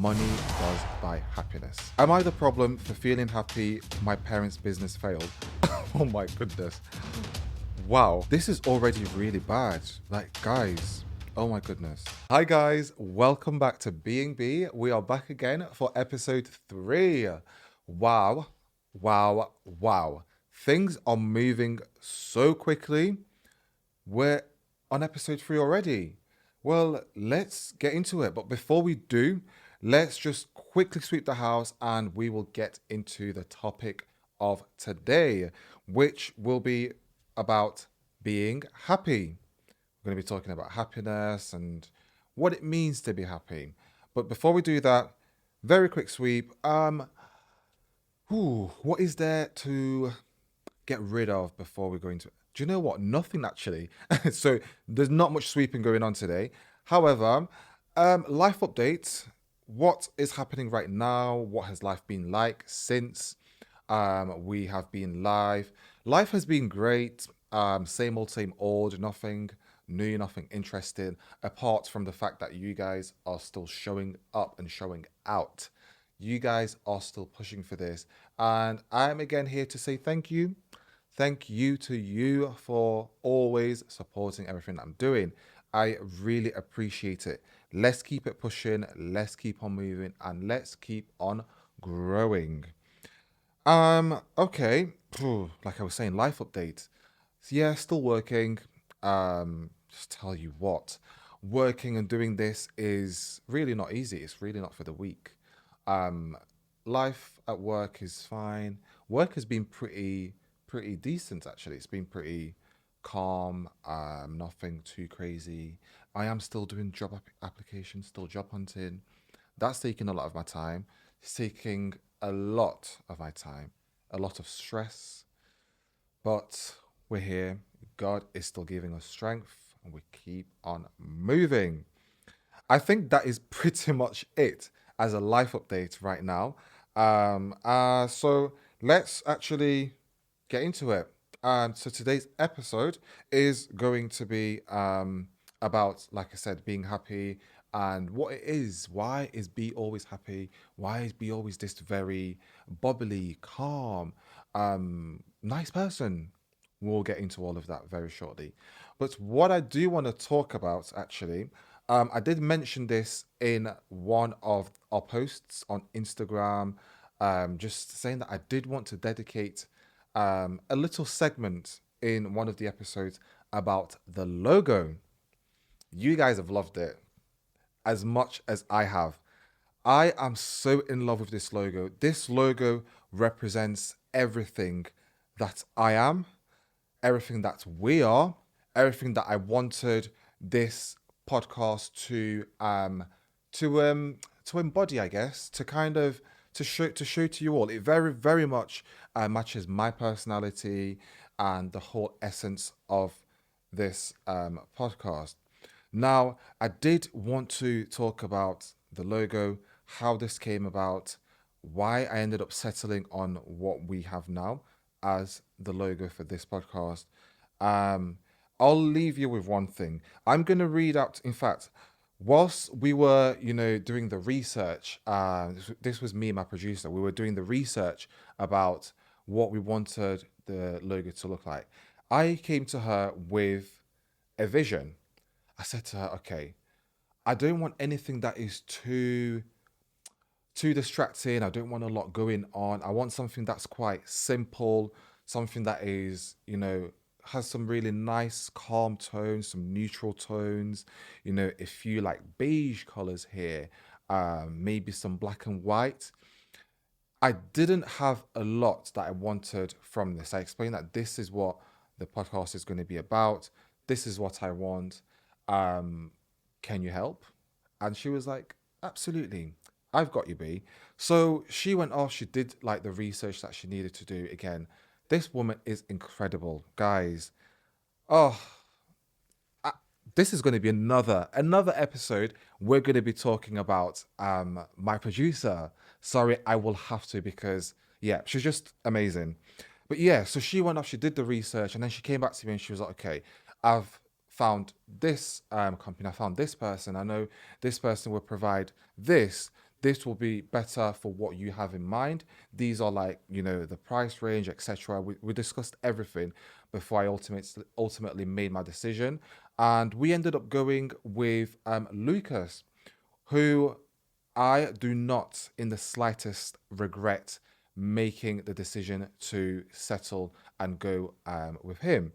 money does buy happiness. Am I the problem for feeling happy my parents' business failed? Oh my goodness. Wow, this is already really bad. Like, guys, oh my goodness. Hi, guys, welcome back to Being B. We are back again for episode 3. Wow, wow, wow. Things are moving so quickly. We're on episode 3 already. Well, let's get into it. But before we do, let's just quickly sweep the house and we will get into the topic of today, which will be about being happy. We're going to be talking about happiness and what it means to be happy. But before we do that, very quick sweep. What is there to get rid of before we go into it? Do you know what? Nothing actually. So there's not much sweeping going on today. However, life updates. What is happening right now? What has life been like since we have been live? Life has been great. Same old, nothing new, nothing interesting, apart from the fact that you guys are still showing up and showing out. You guys are still pushing for this. And I'm again here to say thank you. Thank you to you for always supporting everything I'm doing. I really appreciate it. Let's keep it pushing. Let's keep on moving and let's keep on growing. Okay. Like I was saying, life update. So yeah, still working. Just tell you what, working and doing this is really not easy. It's really not for the weak. Um, Life at work is fine. Work has been pretty decent actually. It's been pretty calm. Nothing too crazy. I am still doing job applications, still job hunting. That's taking a lot of my time. It's taking a lot of my time, a lot of stress. But we're here. God is still giving us strength, and we keep on moving. I think that is pretty much it as a life update right now. So let's actually get into it. So today's episode is going to be about, like I said, being happy and what it is. Why is B always happy? Why is B always this very bubbly, calm, nice person? We'll get into all of that very shortly. But what I do want to talk about actually, I did mention this in one of our posts on Instagram, just saying that I did want to dedicate a little segment in one of the episodes about the logo. You guys have loved it as much as I have. I am so in love with this logo. This logo represents everything that I am, everything that we are, everything that I wanted this podcast to embody, I guess, to kind of to show to you all. It very much matches my personality and the whole essence of this podcast. Now, I did want to talk about the logo, how this came about, why I ended up settling on what we have now as the logo for this podcast. Um, I'll leave you with one thing. I'm going to read out, in fact, whilst we were, doing the research, this was me and my producer, we were doing the research about what we wanted the logo to look like. I came to her with a vision. I said to her, okay, I don't want anything that is too distracting. I don't want a lot going on. I want something that's quite simple, something that is, has some really nice, calm tones, some neutral tones, a few like beige colors here, maybe some black and white. I didn't have a lot that I wanted from this. I explained that this is what the podcast is going to be about. This is what I want. Can you help? And she was like, absolutely. I've got you, B. So she went off. She did like the research that she needed to do. Again, this woman is incredible, guys. Oh, this is going to be another episode. We're going to be talking about my producer. Sorry, I will have to because yeah, she's just amazing. But yeah, so she went off. She did the research, and then she came back to me and she was like, "Okay, I've found this company. I found this person. I know this person will provide this. this will be better for what you have in mind. These are like, the price range, etc. We discussed everything before I ultimately made my decision. And we ended up going with Lucas, who I do not in the slightest regret making the decision to settle and go with him.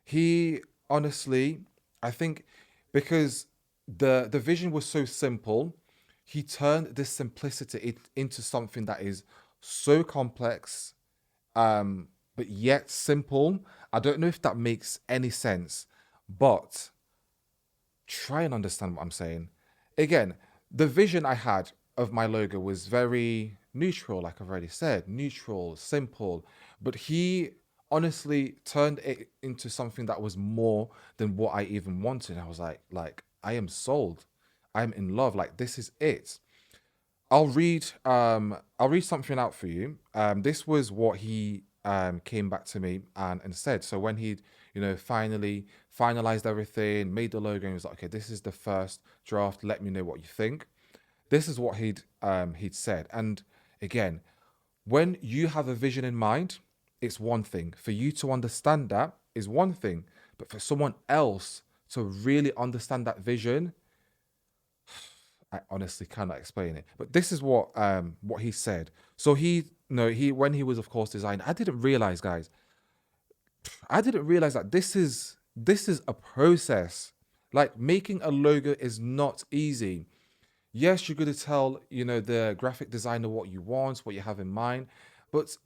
He honestly, I think, because the vision was so simple, he turned this simplicity into something that is so complex, but yet simple. I don't know if that makes any sense, but try and understand what I'm saying. Again, the vision I had of my logo was very neutral, like I've already said, neutral, simple. But he honestly turned it into something that was more than what I even wanted. I was like, I am sold. I'm in love. Like this is it. I'll read something out for you. This was what he came back to me and said. So when he'd, finally finalized everything, made the logo, and he was like, okay, this is the first draft. Let me know what you think. This is what he'd said. And again, when you have a vision in mind, it's one thing. For you to understand that is one thing. But for someone else to really understand that vision, I honestly cannot explain it. But this is what he said. So he no he when he was of course designing, I didn't realize, guys. I didn't realize that this is a process. Like making a logo is not easy. Yes, you're going to tell, the graphic designer what you want, what you have in mind, but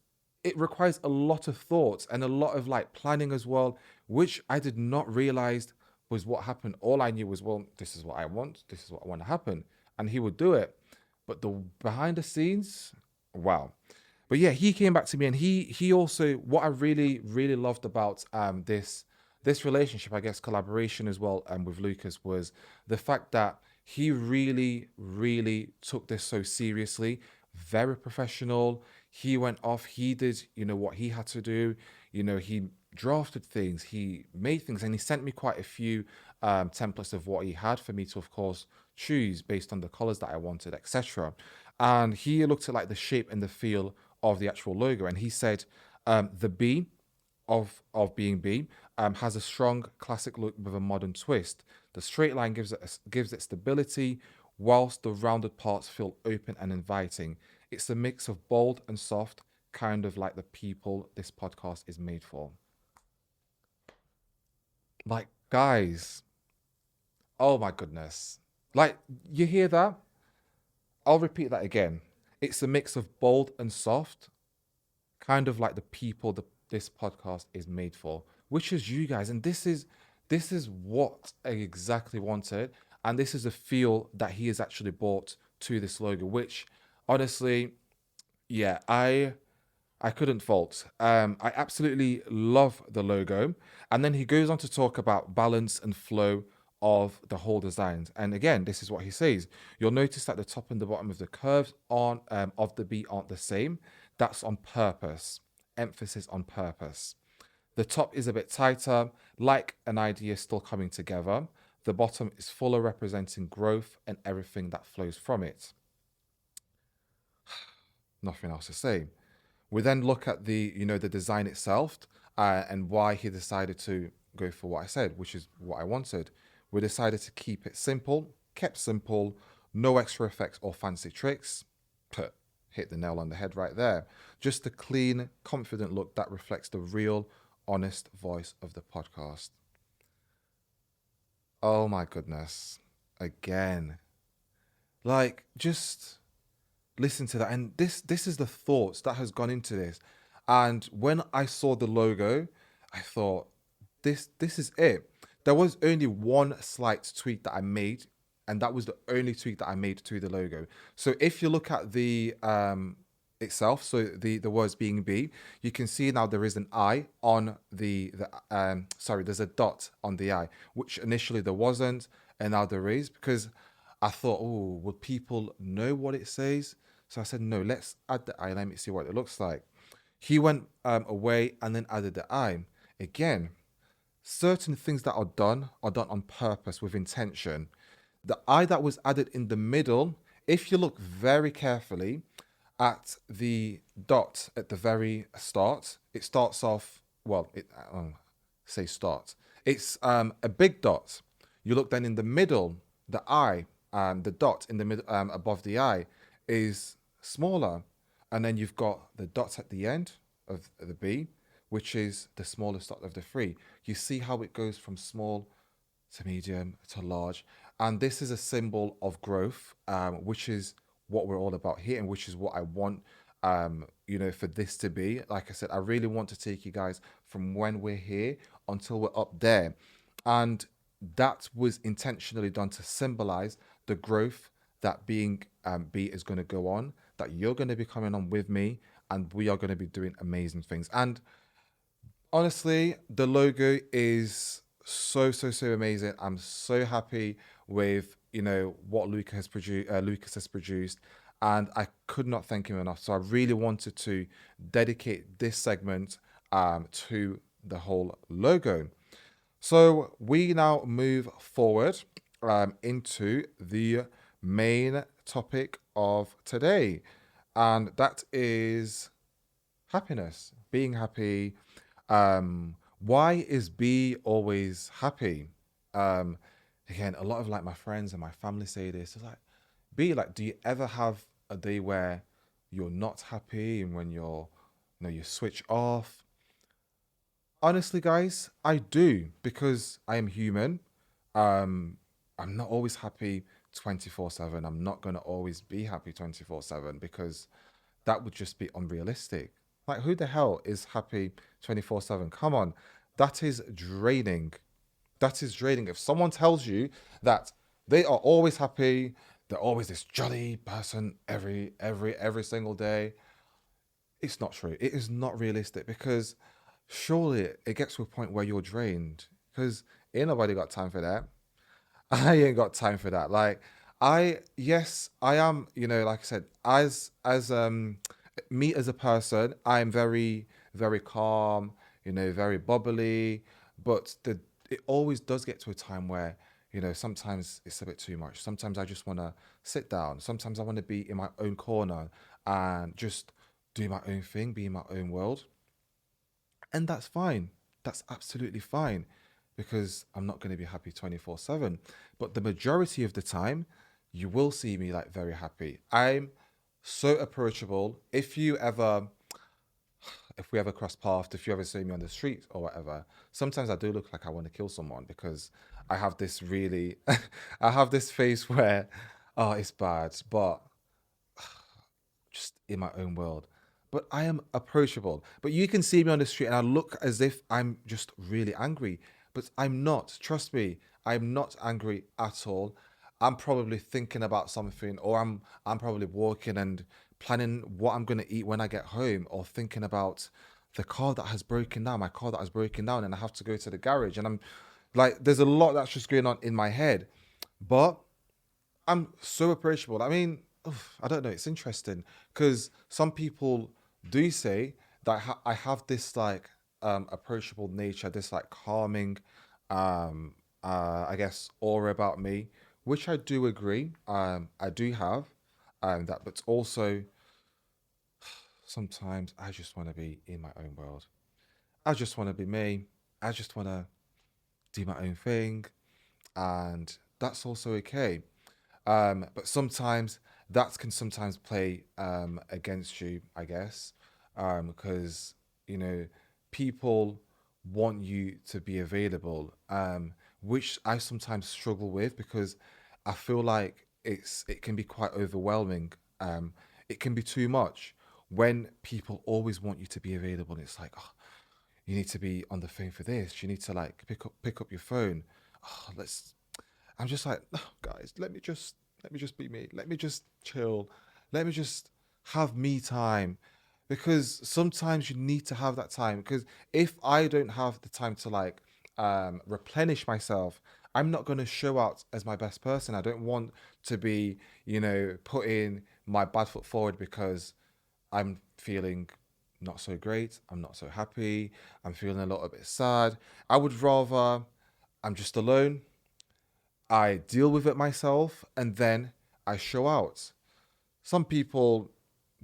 it requires a lot of thought and a lot of like planning as well, which I did not realize was what happened. All I knew was, well, this is what I want, this is what I want to happen, and he would do it. But the behind the scenes, wow. But yeah, he came back to me, and he also, what I really really loved about this relationship, I guess collaboration as well, with Lucas, was the fact that he really really took this so seriously, very professional. He went off, he did, what he had to do. He drafted things, he made things, and he sent me quite a few templates of what he had for me to, of course, choose based on the colors that I wanted, etc. And he looked at like the shape and the feel of the actual logo, and he said, the B of being B has a strong classic look with a modern twist. The straight line gives it stability, whilst the rounded parts feel open and inviting. It's a mix of bold and soft, kind of like the people this podcast is made for. Like, guys, oh my goodness. Like, you hear that? I'll repeat that again. It's a mix of bold and soft, kind of like the people this podcast is made for, which is you guys. And this is what I exactly wanted. And this is a feel that he has actually brought to this logo, which honestly, yeah, I couldn't fault. I absolutely love the logo. And then he goes on to talk about balance and flow of the whole designs. And again, this is what he says. You'll notice that the top and the bottom of the curves aren't of the B aren't the same. That's on purpose. Emphasis on purpose. The top is a bit tighter, like an idea still coming together. The bottom is fuller, representing growth and everything that flows from it. Nothing else to say. We then look at the design itself, and why he decided to go for what I said, which is what I wanted. We decided to keep it simple, kept simple, no extra effects or fancy tricks. Put hit the nail on the head right there. Just a clean, confident look that reflects the real, honest voice of the podcast. Oh my goodness. Again. Like, just listen to that. And this is the thoughts that has gone into this. And when I saw the logo, I thought, this is it. There was only one slight tweak that I made, and that was the only tweak that I made to the logo. So if you look at the itself, so the words being B, you can see now there is an I on the sorry, there's a dot on the I, which initially there wasn't, and now there is, because I thought, oh, would people know what it says? So I said, no, let's add the I. Let me see what it looks like. He went away and then added the I. Again, certain things that are done on purpose with intention. The I that was added in the middle If you look very carefully at the dot at the very start, it starts off, well, say start. It's a big dot. You look then in the middle, the eye, the dot in the middle above the eye is smaller. And then you've got the dots at the end of the B, which is the smallest dot of the three. You see how it goes from small to medium to large. And this is a symbol of growth, which is what we're all about here, and which is what I want, for this to be. Like I said, I really want to take you guys from when we're here until we're up there. And that was intentionally done to symbolize the growth that being B is going to go on, that you're going to be coming on with me, and we are going to be doing amazing things. And honestly, the logo is so amazing. I'm so happy with what Lucas has produced, and I could not thank him enough. So I really wanted to dedicate this segment to the whole logo. So we now move forward into the main topic of today, and that is happiness, being happy. Why is B always happy? Um, Again, a lot of like my friends and my family say this. It's like, B, like, do you ever have a day where you're not happy and when you switch off? Honestly, guys, I do because I am human. Um, I'm not always happy 24/7. I'm not gonna always be happy 24/7 because that would just be unrealistic. Like, who the hell is happy 24/7? Come on, that is draining. That is draining. If someone tells you that they are always happy, they're always this jolly person every single day, it's not true. It is not realistic because surely it gets to a point where you're drained because ain't nobody got time for that. I ain't got time for that. Like yes, I am, like I said, as me as a person, I am very calm, very bubbly, but the it always does get to a time where, sometimes it's a bit too much. Sometimes I just want to sit down. Sometimes I want to be in my own corner and just do my own thing, be in my own world. And that's fine. That's absolutely fine because I'm not going to be happy 24/7. But the majority of the time, you will see me like very happy. I'm so approachable. If we ever cross paths, if you ever see me on the street or whatever, sometimes I do look like I want to kill someone because I have this really, I have this face where, oh, it's bad, but just in my own world. But I am approachable. But you can see me on the street and I look as if I'm just really angry. But I'm not. Trust me, I'm not angry at all. I'm probably thinking about something, or I'm probably walking and planning what I'm gonna eat when I get home, or thinking about the car that has broken down, my car that has broken down, and I have to go to the garage. And I'm like, there's a lot that's just going on in my head. But I'm so approachable. I mean, I don't know. It's interesting because some people do say that I have this like approachable nature, this like calming, I guess, aura about me, which I do agree. I do have that, but also sometimes I just want to be in my own world. I just want to be me. I just want to do my own thing, and that's also okay. But sometimes that can sometimes play against you, I guess, because you know people want you to be available, which I sometimes struggle with because I feel like it can be quite overwhelming. It can be too much when people always want you to be available. It's like, oh, you need to be on the phone for this. You need to like pick up your phone. Oh, let's I'm just like, oh, guys, let me just be me. Let me just chill. Let me just have me time. Because sometimes you need to have that time. Because if I don't have the time to like replenish myself, I'm not gonna show out as my best person. I don't want to be, putting my bad foot forward because I'm feeling not so great. I'm not so happy. I'm feeling a little bit sad. I would rather I'm just alone. I deal with it myself, and then I show out. Some people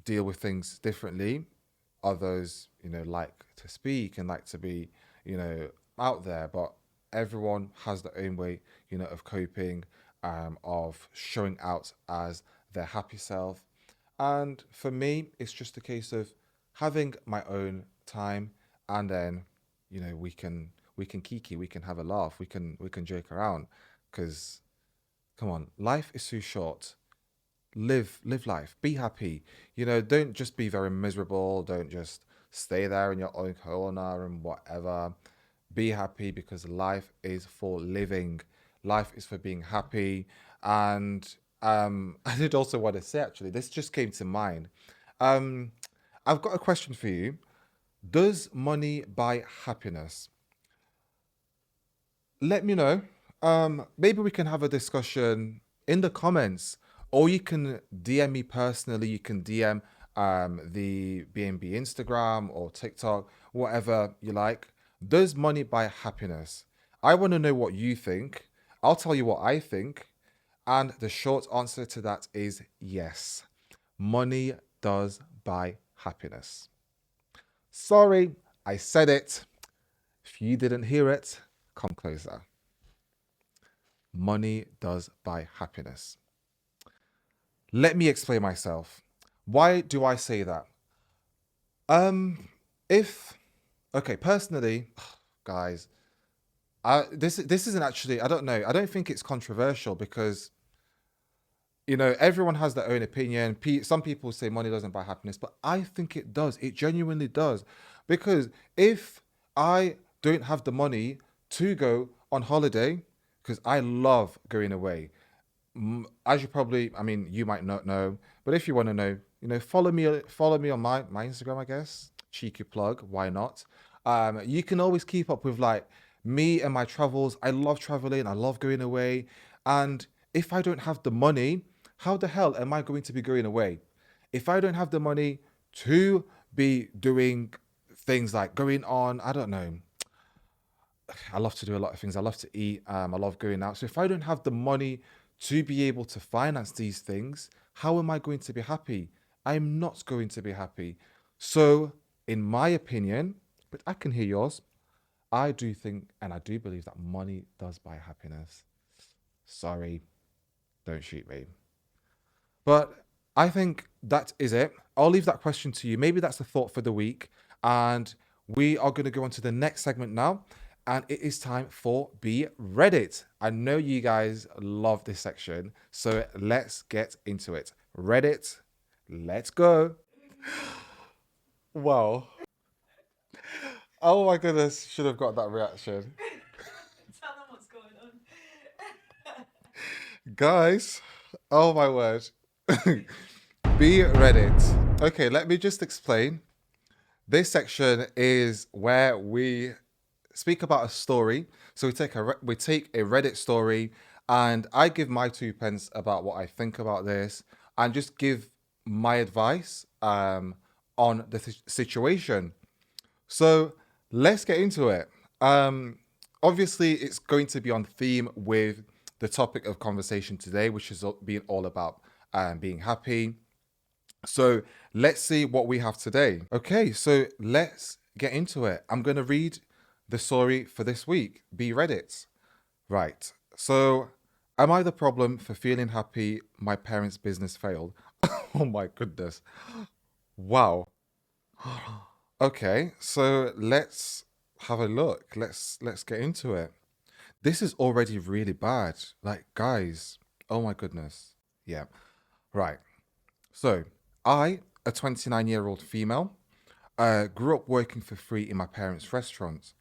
deal with things differently. Others, like to speak and like to be, out there. But everyone has their own way, of coping, of showing out as their happy self. And for me, it's just a case of having my own time, and then, we can kiki, we can have a laugh, we can joke around, because come on, life is too short. Live life, be happy. Don't just be very miserable, don't just stay there in your own corner and whatever. Be happy, because life is for living, life is for being happy. And I did also want to say, actually, this just came to mind. um I've got a question for you. Does money buy happiness? Let me know. Maybe we can have a discussion in the comments, or you can DM me personally. You can DM the BNB Instagram or TikTok, whatever you like. Does money buy happiness? I want to know what you think. I'll tell you what I think. And the short answer to that is yes. Money does buy happiness. Sorry, I said it. If you didn't hear it, come closer. Money does buy happiness. Let me explain myself. Why do I say that? Um, if okay, personally, guys, this isn't actually. I don't know. I don't think it's controversial, because everyone has their own opinion. Some people say money doesn't buy happiness, but I think it does. It genuinely does, because if I don't have the money to go on holiday, because I love going away. As you probably, I mean, you might not know, but if you want to know, follow me on my Instagram, I guess. Cheeky plug, why not? You can always keep up with, like, me and my travels. I love traveling, I love going away. And if I don't have the money, how the hell am I going to be going away? If I don't have the money to be doing things like going on, I don't know, I love to do a lot of things. I love to eat. I love going out. So if I don't have the money to be able to finance these things, how am I going to be happy? I'm not going to be happy. So, in my opinion, but I can hear yours, I do think and I do believe that money does buy happiness. Sorry, don't shoot me. But I think that is it. I'll leave that question to you. Maybe that's the thought for the week. And we are going to go on to the next segment now. And it is time for Be Reddit. I know you guys love this section. So let's get into it. Reddit, let's go. Wow. Oh my goodness. Should have got that reaction. Tell them what's going on. Guys, oh my word. Be Reddit. Okay, let me just explain. This section is where we speak about a story. So we take a Reddit story, and I give my 2 pence about what I think about this, and just give my advice on the situation. So let's get into it. Um, Obviously, it's going to be on theme with the topic of conversation today, which is being all about being happy. So let's see what we have today. Okay, so let's get into it. I'm going to read the story for this week. Be Reddit. Right. So, am I the problem for feeling happy my parents' business failed? Oh my goodness. Wow. Okay, so let's have a look. Let's get into it. This is already really bad. Like, guys, oh my goodness. Yeah. Right. So, a 29-year-old female, grew up working for free in my parents' restaurant.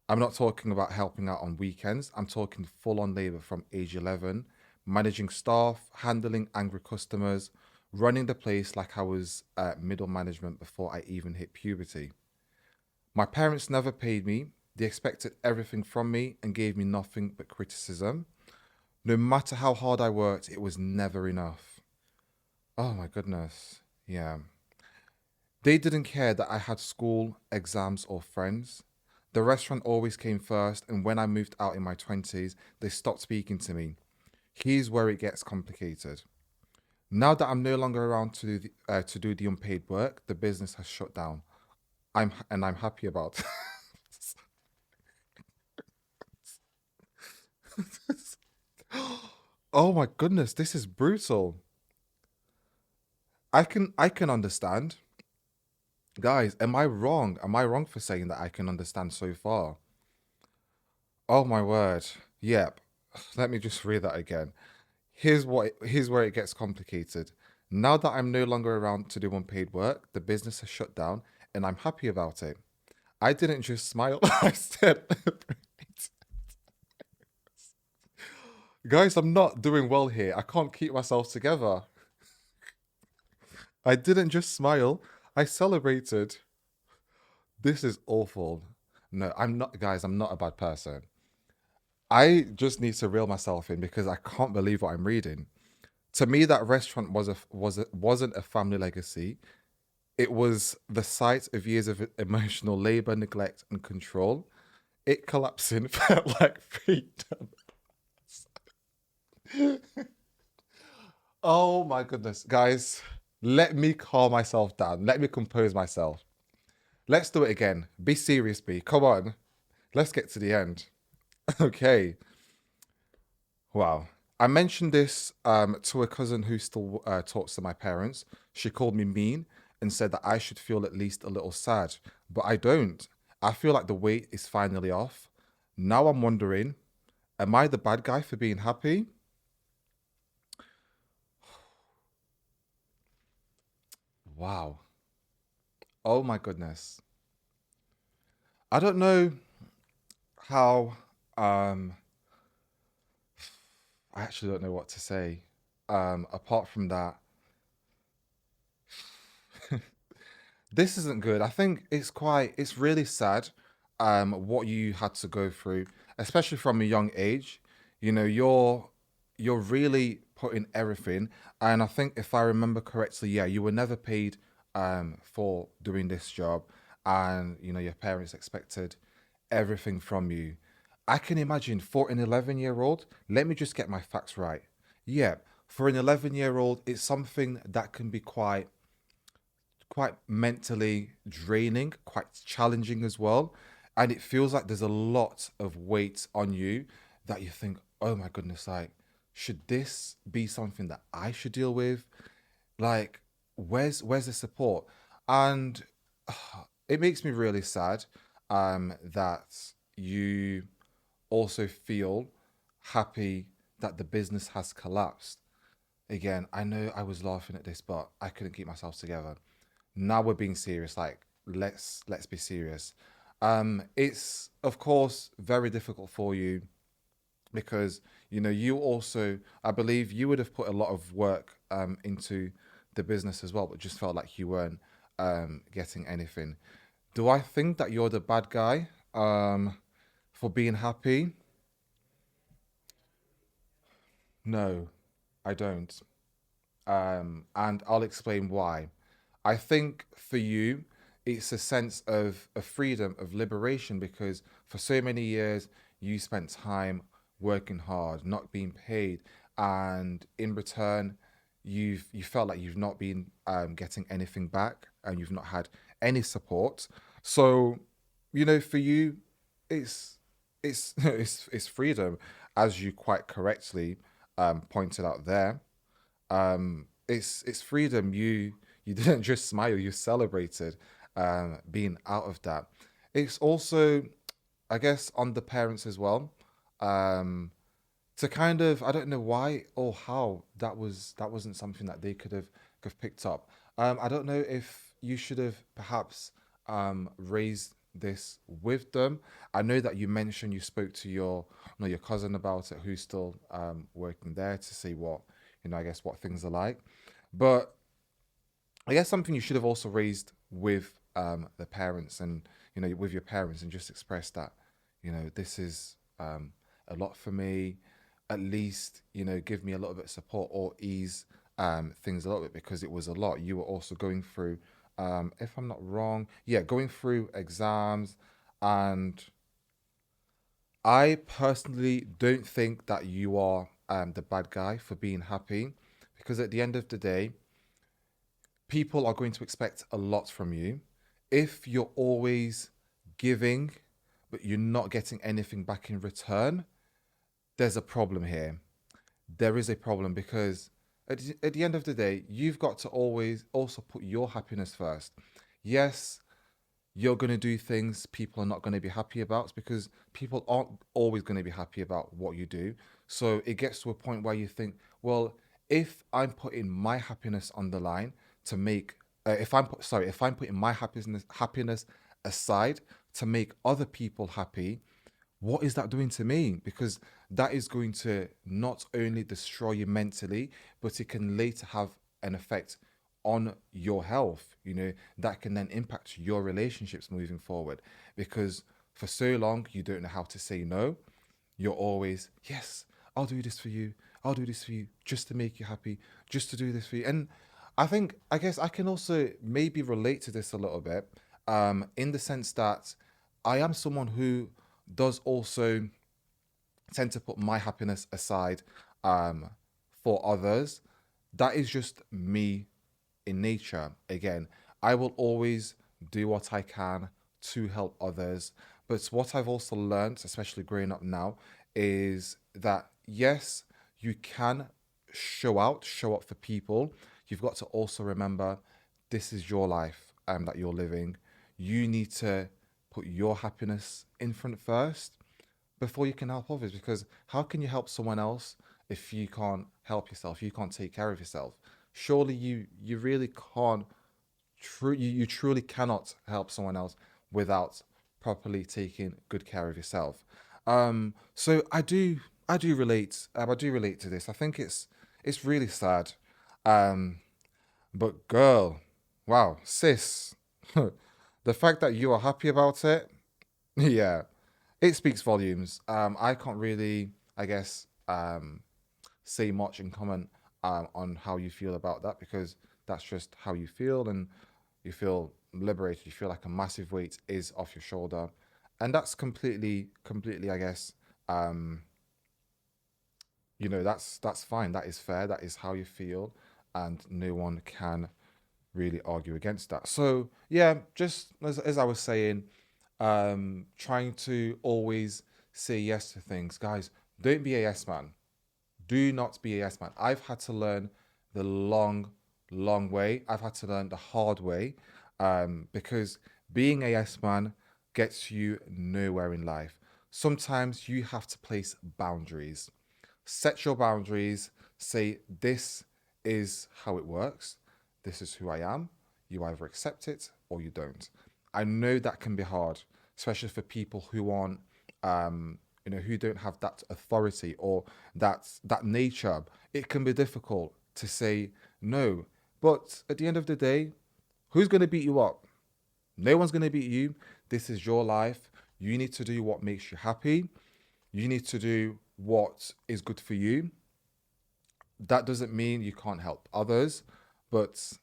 I'm not talking about helping out on weekends. I'm talking full on labor from age 11, managing staff, handling angry customers, running the place like I was middle management before I even hit puberty. My parents never paid me. They expected everything from me and gave me nothing but criticism. No matter how hard I worked, it was never enough. Oh my goodness. Yeah. They didn't care that I had school, exams, or friends. The restaurant always came first, and when I moved out in my 20s, they stopped speaking to me. Here's where it gets complicated. Now that I'm no longer around to do the unpaid work, the business has shut down. I'm happy about. Oh my goodness, this is brutal. I can understand. Guys, am I wrong? Am I wrong for saying that I can understand so far? Oh my word. Yep. Let me just read that again. Here's where it gets complicated. Now that I'm no longer around to do unpaid work, the business has shut down and I'm happy about it. I didn't just smile, I said guys, I'm not doing well here. I can't keep myself together. I didn't just smile, I celebrated. This is awful. No, I'm not, guys, I'm not a bad person. I just need to reel myself in because I can't believe what I'm reading. To me, that restaurant wasn't a family legacy. It was the site of years of emotional labor, neglect, and control. It collapsing felt like freedom. Oh my goodness, guys, let me calm myself down. Let me compose myself. Let's do it again. Be serious, B. Come on. Let's get to the end. Okay. Wow. I mentioned this to a cousin who still talks to my parents. She called me mean and said that I should feel at least a little sad, but I don't. I feel like the weight is finally off. Now I'm wondering, am I the bad guy for being happy? Wow. Oh my goodness. I don't know how I actually don't know what to say. Apart from that, this isn't good. I think it's really sad what you had to go through, especially from a young age. You know, you're really putting everything. And I think if I remember correctly, yeah, you were never paid for doing this job, and you know, your parents expected everything from you. I can imagine for an 11-year-old, let me just get my facts right. Yeah, for an 11-year-old, it's something that can be quite mentally draining, quite challenging as well. And it feels like there's a lot of weight on you that you think, oh my goodness, like, should this be something that I should deal with? Like, where's the support? And it makes me really sad that you also feel happy that the business has collapsed. Again, I know I was laughing at this, but I couldn't keep myself together. Now we're being serious. Like, let's be serious. It's of course very difficult for you because you know you also, I believe you would have put a lot of work into the business as well, but just felt like you weren't getting anything. Do I think that you're the bad guy for being happy? No, I don't. And I'll explain why. I think for you, it's a sense of freedom, of liberation, because for so many years you spent time working hard, not being paid, and in return, you felt like you've not been getting anything back, and you've not had any support. So, you know, for you, it's it's freedom, as you quite correctly pointed out there. It's freedom. You didn't just smile, you celebrated being out of that. It's also, I guess, on the parents as well, um, to kind of, I don't know why or how that wasn't something that they could have picked up. I don't know if you should have perhaps raised this with them. I know that you mentioned you spoke to your no your cousin about it, who's still working there, to see what, you know, I guess what things are like. But I guess something you should have also raised with the parents, and you know, with your parents, and just express that, you know, this is a lot for me. At least, you know, give me a little bit of support or ease things a little bit, because it was a lot. You were also going through, if I'm not wrong, yeah, going through exams. And I personally don't think that you are the bad guy for being happy, because at the end of the day, people are going to expect a lot from you. If you're always giving, but you're not getting anything back in return, there's a problem here. There is a problem because at the end of the day, you've got to always also put your happiness first. Yes, you're going to do things people are not going to be happy about because people aren't always going to be happy about what you do. So it gets to a point where you think, well, if I'm putting my happiness on the line to make, if I'm putting my happiness aside to make other people happy, what is that doing to me? Because that is going to not only destroy you mentally, but it can later have an effect on your health, that can then impact your relationships moving forward. Because for so long, you don't know how to say no. You're always, yes, I'll do this for you. I'll do this for you just to make you happy, just to do this for you. And I guess I can also maybe relate to this a little bit, in the sense that I am someone who does also tend to put my happiness aside, um, for others. That is just me in nature. Again, I will always do what I can to help others. But what I've also learned, especially growing up now, is that yes, you can show up for people. You've got to also remember this is your life, that you're living. You need to put your happiness in front first before you can help others, because how can you help someone else if you can't help yourself, you can't take care of yourself? Surely you really can't, you truly cannot help someone else without properly taking good care of yourself. So I do relate to this. I think it's really sad. um but girl, wow, sis, the fact that you are happy about it, yeah, it speaks volumes. I can't really, I guess, say much and comment, on how you feel about that, because that's just how you feel, and you feel liberated. You feel like a massive weight is off your shoulder, and that's completely, I guess, um, that's fine. That is fair. That is how you feel, and no one can really argue against that. So yeah, just as I was saying, trying to always say yes to things, guys. Don't be a yes man. Do not be a yes man. I've had to learn the long way. I've had to learn the hard way, because being a yes man gets you nowhere in life. Sometimes you have to place boundaries. Set your boundaries. Say, this is how it works. This is who I am. You either accept it or you don't. I know that can be hard, especially for people who aren't, who don't have that authority or that nature. It can be difficult to say no, but at the end of the day, who's going to beat you up? No one's going to beat you. This is your life. You need to do what makes you happy. You need to do what is good for you. That doesn't mean you can't help others, but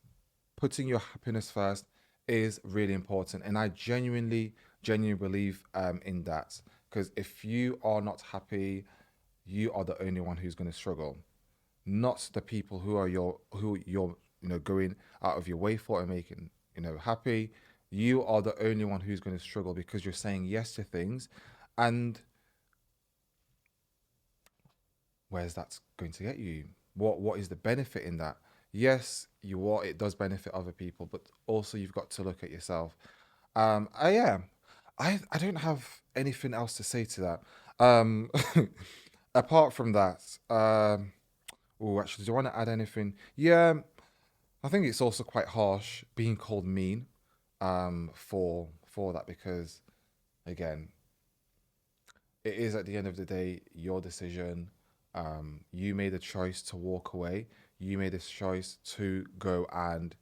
putting your happiness first is really important. And I genuinely believe, in that. Because if you are not happy, you are the only one who's going to struggle, not the people who you're going out of your way for and making happy. You are the only one who's going to struggle because you're saying yes to things, and where's that going to get you? What is the benefit in that? Yes, it does benefit other people, but also you've got to look at yourself. I am. I don't have anything else to say to that. Apart from that, oh, actually, do you want to add anything? Yeah, I think it's also quite harsh being called mean, for that, because again, it is at the end of the day your decision. You made a choice to walk away. You made a choice to go and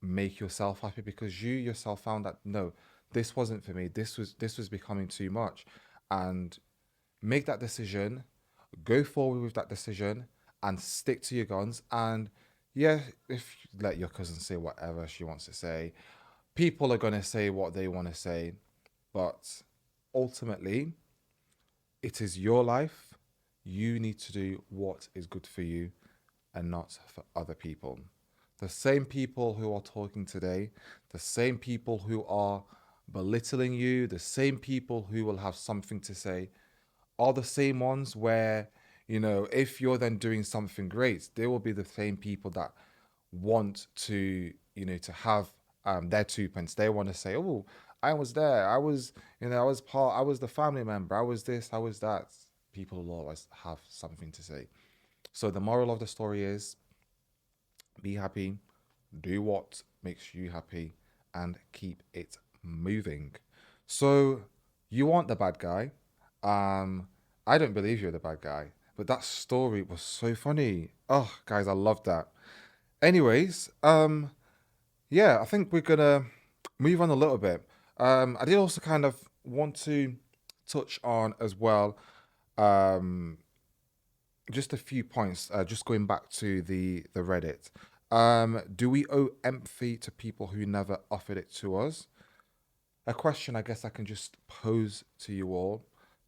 make yourself happy because you yourself found that no, this wasn't for me. This was becoming too much, and make that decision. Go forward with that decision and stick to your guns. And yeah, if you let your cousin say whatever she wants to say, people are gonna say what they want to say, but ultimately it is your life. You need to do what is good for you, and not for other people. The same people who are talking today, the same people who are belittling you, the same people who will have something to say are the same ones where, if you're then doing something great, they will be the same people that want to, to have their two pence. They want to say, oh, I was there. I was I was the family member. I was this, I was that. People will always have something to say. So the moral of the story is be happy, do what makes you happy, and keep it moving. So you aren't the bad guy. Um, I don't believe you're the bad guy, but that story was so funny. Oh, guys, I love that. Anyways, yeah, I think we're gonna move on a little bit. I did also kind of want to touch on as well, um, just a few points. Just going back to the Reddit. Do we owe empathy to people who never offered it to us? A question I guess I can just pose to you all.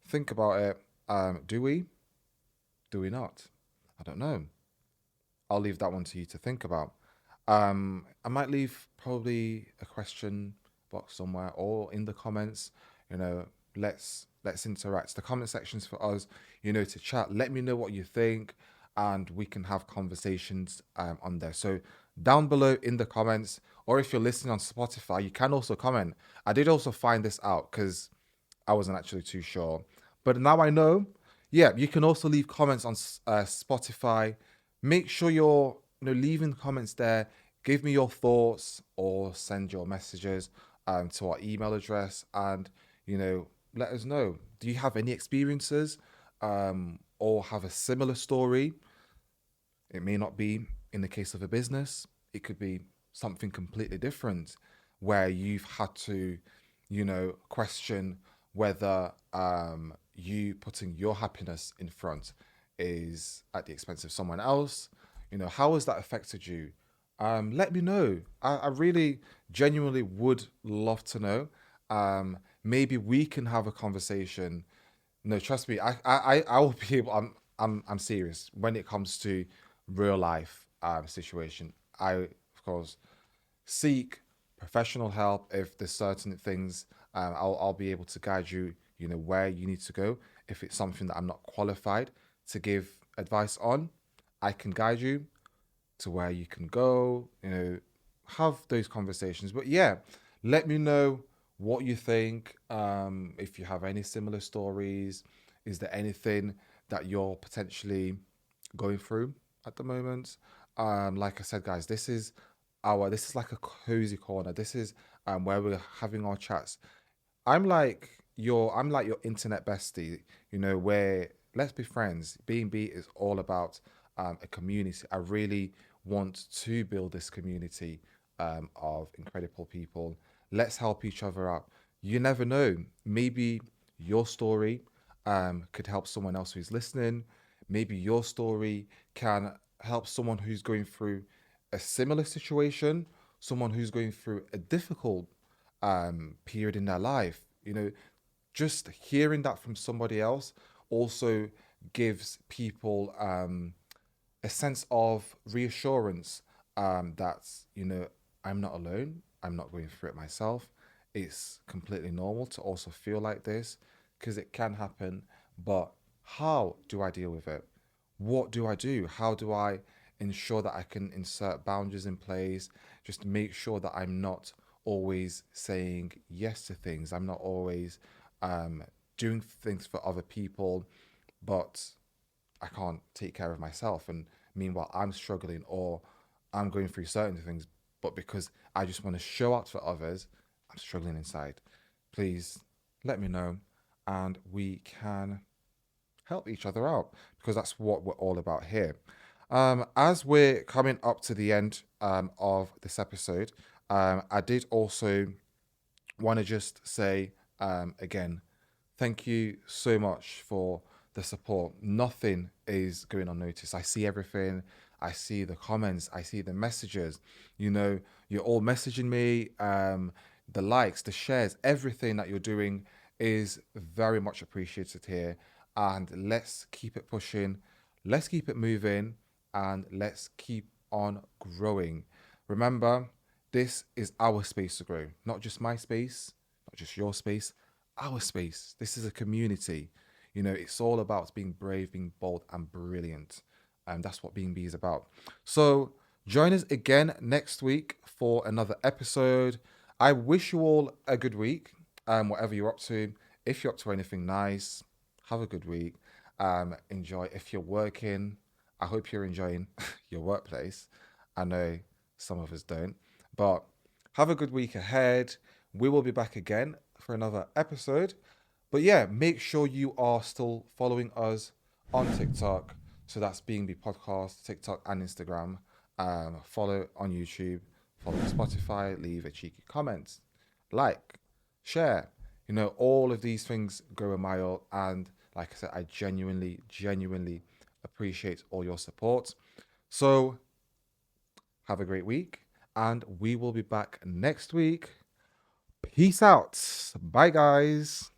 Think about it. Do we? Do we not? I don't know. I'll leave that one to you to think about. I might leave probably a question box somewhere or in the comments. You know, let's interact. The comment sections for us, to chat. Let me know what you think, and we can have conversations on there. So down below in the comments, or if you're listening on Spotify, you can also comment. I did also find this out because I wasn't actually too sure. But now I know. Yeah, you can also leave comments on Spotify. Make sure you're leaving comments there. Give me your thoughts or send your messages to our email address and let us know. Do you have any experiences or have a similar story? It may not be in the case of a business, it could be something completely different where you've had to, question whether you putting your happiness in front is at the expense of someone else. How has that affected you? Let me know. I really genuinely would love to know. Maybe we can have a conversation. No, trust me, I will be able. I'm serious when it comes to real life situation. I of course seek professional help if there's certain things. I'll be able to guide you. Where you need to go. If it's something that I'm not qualified to give advice on, I can guide you to where you can go. Have those conversations. But yeah, let me know what you think. If you have any similar stories, is there anything that you're potentially going through at the moment? Like I said, guys, this is like a cozy corner. This is where we're having our chats. I'm like your internet bestie, where let's be friends. B&B is all about a community. I really want to build this community of incredible people. Let's help each other out. You never know. Maybe your story could help someone else who's listening. Maybe your story can help someone who's going through a similar situation, someone who's going through a difficult period in their life. Just hearing that from somebody else also gives people a sense of reassurance that I'm not alone. I'm not going through it myself. It's completely normal to also feel like this because it can happen. But how do I deal with it? What do I do? How do I ensure that I can insert boundaries in place? Just make sure that I'm not always saying yes to things. I'm not always um, doing things for other people, but I can't take care of myself. And meanwhile, I'm struggling or I'm going through certain things, but because I just want to show out for others, I'm struggling inside. Please let me know and we can help each other out because that's what we're all about here. As we're coming up to the end of this episode, I did also want to just say again, thank you so much for the support. Nothing is going unnoticed. I see everything. I see the comments. I see the messages. You're all messaging me. The likes, the shares, everything that you're doing is very much appreciated here. And let's keep it pushing. Let's keep it moving. and let's keep on growing. Remember, this is our space to grow, not just my space, not just your space, our space. This is a community. You know, it's all about being brave, being bold, and brilliant. And that's what Being Bee is about. So join us again next week for another episode. I wish you all a good week, whatever you're up to. If you're up to anything nice, have a good week. Enjoy. If you're working, I hope you're enjoying your workplace. I know some of us don't, but have a good week ahead. We will be back again for another episode. But yeah, make sure you are still following us on TikTok. So that's Being the Podcast, TikTok and Instagram. Follow on YouTube, follow Spotify, leave a cheeky comment, like, share. You know, all of these things go a mile. And like I said, I genuinely appreciate all your support. So have a great week, and we will be back next week. Peace out. Bye, guys.